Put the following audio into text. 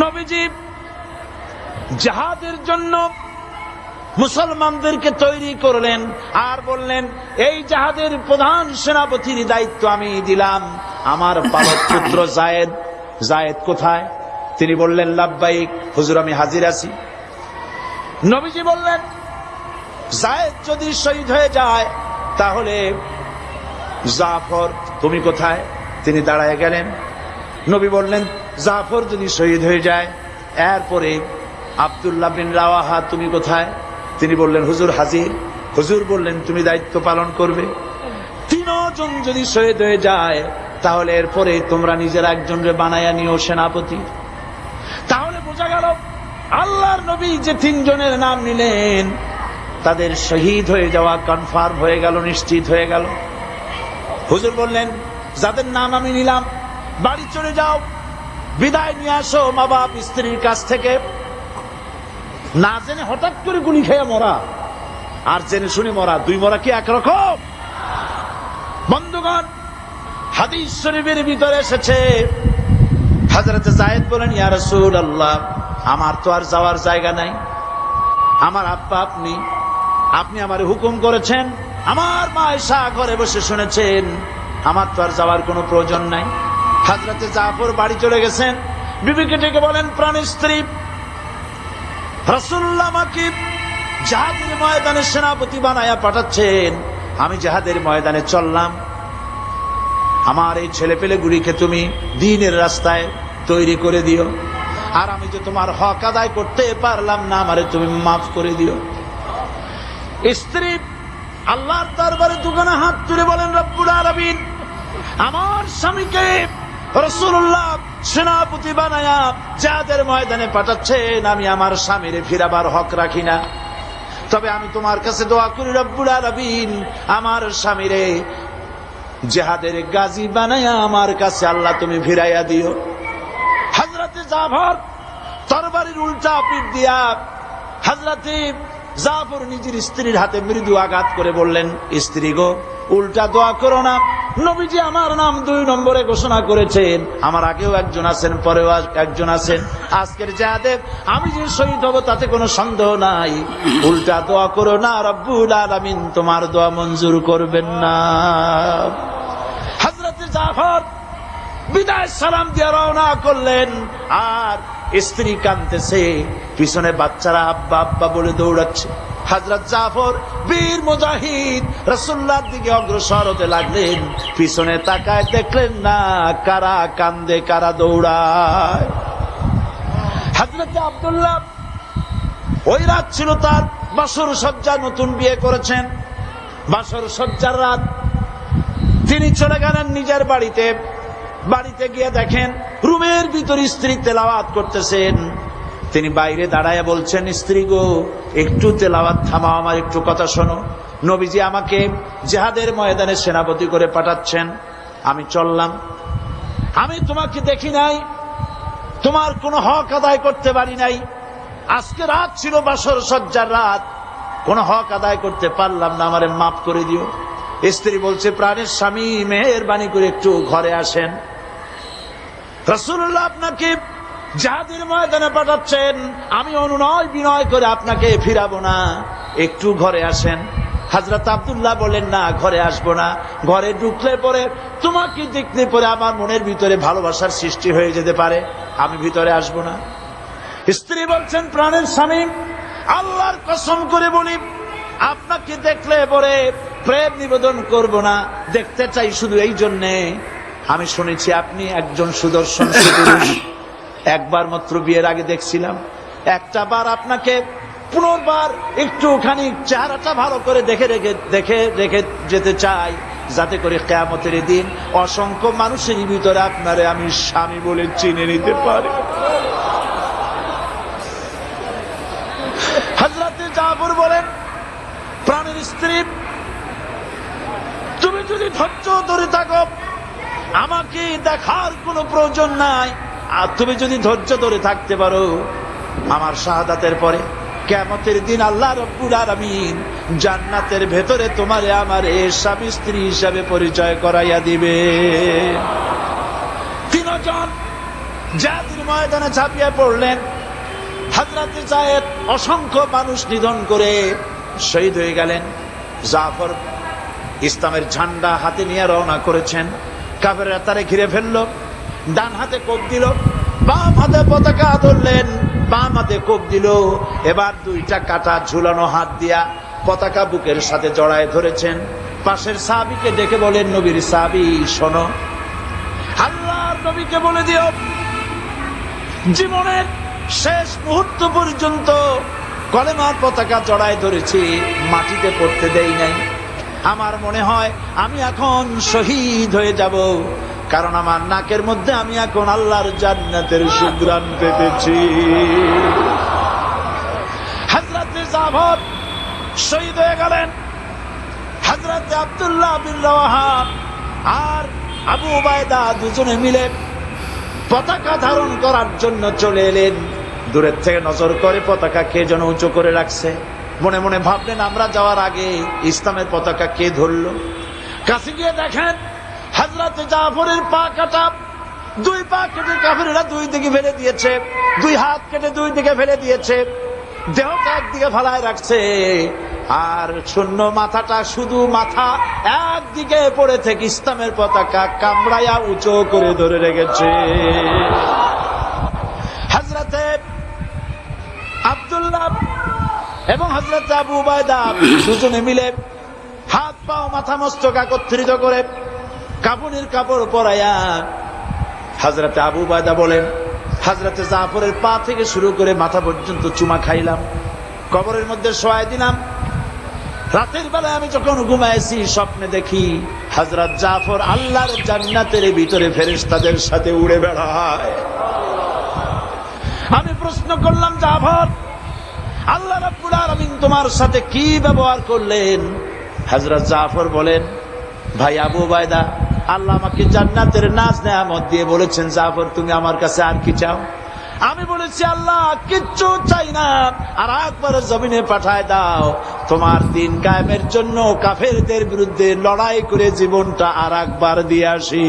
নবীজি জিহাদের জন্য মুসলমানদেরকে তৈরি করলেন আর বললেন, এই জিহাদের প্রধান সেনাপতির দায়িত্ব আমি দিলাম আমার পালক পুত্র যায়েদ। যায়েদ কোথায়? তিনি বললেন, লাব্বাইক হুজুর, আমি হাজির আছি। নবীজি বললেন, যায়েদ যদি শহীদ হয়ে যায় তাহলে জাফর তুমি কোথায়? তিনি দাঁড়ায় গেলেন। নবী বললেন, জাফর যদি শহীদ হয়ে যায়, এরপরে আব্দুল্লাহ বিন রাওয়াহা তুমি কোথায়? তিনি বললেন, হুজুর হাজির। হুজুর বললেন, তুমি দায়িত্ব পালন করবে। তিনজন যদি শহীদ হয়ে যায় তাহলে এরপরে তোমরা নিজের একজনকে বানায়া নিও সেনাপতি। তাহলে বোঝা গেল আল্লাহর নবী যে তিনজনের নাম নিলেন তাদের শহীদ হয়ে যাওয়া কনফার্ম হয়ে গেল, নিশ্চিত হয়ে গেল। হুজুর বললেন, যাদের নাম আমি নিলাম বাড়ি চলে যাও, বিদায় নিয়ে আসো মা বাপ স্ত্রীর কাছ থেকে। না জেনে হঠাৎ করে গুলি খেয়ে মরা আর জেনে শুনে মরা, দুই মরা কি একরকম? বন্ধুগণ, হাদিস শরীফের ভিতরে এসেছে, হযরত যায়েদ বলেন, ইয়া রাসূলুল্লাহ, আমার তো আর যাওয়ার জায়গা নাই। আমার আব্বা আপনি, আপনি আমারে হুকুম করেছেন, আমার মা আয়েশা ঘরে বসে শুনেছেন, আমার তো আর যাওয়ার কোনো প্রয়োজন নাই। হযরত জাফর বাড়ি চলে গেছেন। বিবিকে ডেকে বলেন, প্রাণের স্ত্রী, রাসূলুল্লাহ আমাকে জিহাদের ময়দানে সেনাপতি বানায়া পাঠাচ্ছেন, আমি জিহাদের ময়দানে চললাম। আমার এই ছেলেপেলেগুলিকে তুমি দ্বীনের রাস্তায় তৈরি করে দিও, আর আমি যে তোমার হক আদায় করতে পারলাম না, আমারে তুমি মাফ করে দিও। স্ত্রী আল্লাহর দরবারে দুখানা হাত তুলে বলেন, রব্বুল আলামিন, আমার স্বামীকে রাসূলুল্লাহ সেনাপতি বানায়া জিহাদের ময়দানে পাঠাচ্ছেন, আমি আমার স্বামীর ফিরাবার হক রাখি না। তবে আমি তোমার কাছে দোয়া করি, রব্বুল আলামিন, আমার স্বামীরে জিহাদের গাজী বানায়া আমার কাছে আল্লাহ তুমি ফিরাইয়া দিও। হযরতে জাফর তরবারির উল্টা পিঠ দিয়া হযরতে জাফর নিজের স্ত্রীর হাতে মৃদু আঘাত করে বললেন, স্ত্রী গো, উল্টা দোয়া করো না। নবীজি আমার নাম 2 নম্বরে ঘোষণা করেছেন, আমার আগেও একজন আছেন, পরেও একজন আছেন। আজকের জিহাদে আমি যে শহীদ হব তাতে কোনো সন্দেহ নাই। উল্টা দোয়া করো না, রব্বুল আলামিন তোমার দোয়া মঞ্জুর করবেন না। হযরতে জাফর বিদায় সালাম দিয়ে রওনা করলেন, আর স্ত্রী কাঁদতেছে, পিছনে বাচ্চারা আব্বা আব্বা বলে দৌড়াচ্ছে। হযরত জাফর বীর মুজাহিদ রাসূলুল্লাহর দিকে অগ্রসর হতে লাগলেন। পিছনে তাকায় দেখলেন না কারা কান্দে, কারা দৌড়ায়। হযরত আব্দুল্লাহ, ওই রাত ছিল তার বাসর সজ্জা, নতুন বিয়ে করেছেন, বাসর সজ্জার রাত। তিনি চলে গেলেন নিজের বাড়িতে। বাড়িতে গিয়ে দেখেন রুমের ভিতর স্ত্রী তেলাওয়াত করতেছেন। তিনি বাইরে দাঁড়ায় বলছেন, স্ত্রী গো, একটু তেলাওয়াত থামাও, আমার একটু কথা শোনো। নবীজি আমাকে জিহাদের ময়দানে সেনাপতি করে পাঠাচ্ছেন, আমি চললাম। আমি তোমাকে দেখি নাই, তোমার কোনো হক আদায় করতে পারি নাই। আজকে রাত ছিল বাসর সজ্জার রাত, কোনো হক আদায় করতে পারলাম না, আমারে মাফ করে দিও। স্ত্রী বলছে, প্রাণের স্বামী, মেহেরবানি করে একটু ঘরে আসেন। রাসূলুল্লাহ আপনাকে জিহাদের ময়দানে পাঠাচ্ছেন, আমি অনুনয় বিনয় করে আপনাকে ফিরাবো না, একটু ঘরে আসেন। হযরত আব্দুল্লাহ বলেন, না, ঘরে আসবো না। ঘরে ঢুকলে পরে, তোমাকে দেখলে পরে আমার মনের ভিতরে ভালোবাসার সৃষ্টি হয়ে যেতে পারে, আমি ভিতরে আসবো না। স্ত্রী বলছেন, প্রাণের স্বামী, আল্লাহর কসম করে বলি, আপনাকে দেখলে পরে প্রেম নিবেদন করব না, দেখতে চাই শুধু এই জন্যে, আমি শুনেছি আপনি একজন সুদর্শন পুরুষ। একবার মাত্র বিয়ের আগে দেখছিলাম, একটা বার আপনাকে পুনর্বার একটুখানি চেহারাটা ভালো করে দেখে যেতে চাই, যাতে করে কিয়ামতের দিন অসংখ্য মানুষের ভিতরে আপনারে আমি স্বামী বলে চিনে নিতে পারি। হযরতে জাফর বলেন, প্রাণের স্ত্রী, তুমি যদি ধৈর্য ধরে থাকো, আমাকে দেখার কোনো প্রয়োজন নাই। আর তুমি যদি ধৈর্য ধরে থাকতে পারো, আমার শাহাদাতের পরে কিয়ামতের দিন আল্লাহ রাব্বুল আলামিন জান্নাতের ভেতরে তোমারে আমারে স্বামী স্ত্রী হিসাবে পরিচয় করাইয়া দিবে। তিনজন জিহাদের ময়দানে ঝাঁপিয়ে পড়লেন। হযরতে যায়েদ অসংখ্য মানুষ নিধন করে শহীদ হয়ে গেলেন। জাফর ইসলামের ঝান্ডা হাতে নিয়ে রওনা করেছেন। কাফেররা তারে ঘিরে ফেলল, ডান হাতে কোপ দিল, বাম হাতে পতাকা ধরলেন, বাম হাতে কোপ দিল। এবার দুইটা কাটা ঝুলানো হাত দিয়া পতাকা বুকের সাথে জড়ায় ধরেছেন। পাশের সাহাবীকে ডেকে বলেন, নবীর সাহাবী শোনো, আল্লাহর নবীকে বলে দিও জীবনের শেষ মুহূর্ত পর্যন্ত কলেমার পতাকা জড়ায় ধরেছি, মাটিতে পড়তে দেই নাই। আমার মনে হয় আমি এখন শহীদ হয়ে যাব, কারণ আমার নাকের মধ্যে আমি এখন আল্লাহর জান্নাতের সুঘ্রাণ পেতেছি। হযরতে জাফর শহীদ হয়ে গেলেন। হযরতে আব্দুল্লাহ বিন রাওয়াহা আর আবু উবায়দা দুজনে মিলে পতাকা ধারণ করার জন্য চলে এলেন। দূরের থেকে নজর করে পতাকা কে যেন উঁচু করে রাখছে। মনে মনে ভাবলেন আমরা যাওয়ার আগে ইসলামের পতাকা কে ধরলো। কাছে গিয়ে দেখেন হযরতে জাফরের পা কাটা, দুই পা কেটে কাফেররা দুই দিকে ফেলে দিয়েছে, দুই হাত কেটে দুই দিকে ফেলে দিয়েছে, দেহটা একদিকে ফালায় রাখছে, আর শূন্য মাথাটা, শুধু মাথা একদিকে পড়ে থেকে ইসলামের পতাকা কামড়াইয়া উঁচু করে ধরে রেখেছে। হযরতে আব্দুল্লাহ এবং হযরতে আবু উবায়দা দুজনে মিলে হাত পাও মাথা মস্তক একত্রিত করে কাফনের কাপড় পরাইয়া হযরতে আবু উবায়দা বলেন, হযরতে জাফরের পা থেকে শুরু করে মাথা পর্যন্ত চুমা খাইলাম, কবরের মধ্যে শোয়াই দিলাম। রাতের বেলায় আমি যখন ঘুমাইছি স্বপ্নে দেখি হযরত জাফর আল্লাহর জান্নাতের ভিতরে ফেরেশতাদের সাথে উড়ে বেড়ায়। আমি প্রশ্ন করলাম, জাফর আল্লাহ রাব্বুল আলামিন তোমার সাথে কি ব্যবহার করলেন? হযরত জাফর বলেন, ভাই আবু উবায়দা, আল্লাহ আমাকে জান্নাতের নাজ নেয়ামত দিয়ে বলেছেন, জাফর তুমি আমার কাছে আর কি চাও? আমি বলেছি আল্লাহ কিচ্ছু চাই না, আর একবার জমিনে পাঠায় দাও, তোমার দিন কায়েমের জন্য কাফেরদের বিরুদ্ধে লড়াই করে জীবনটা আর একবার দিয়ে আসি।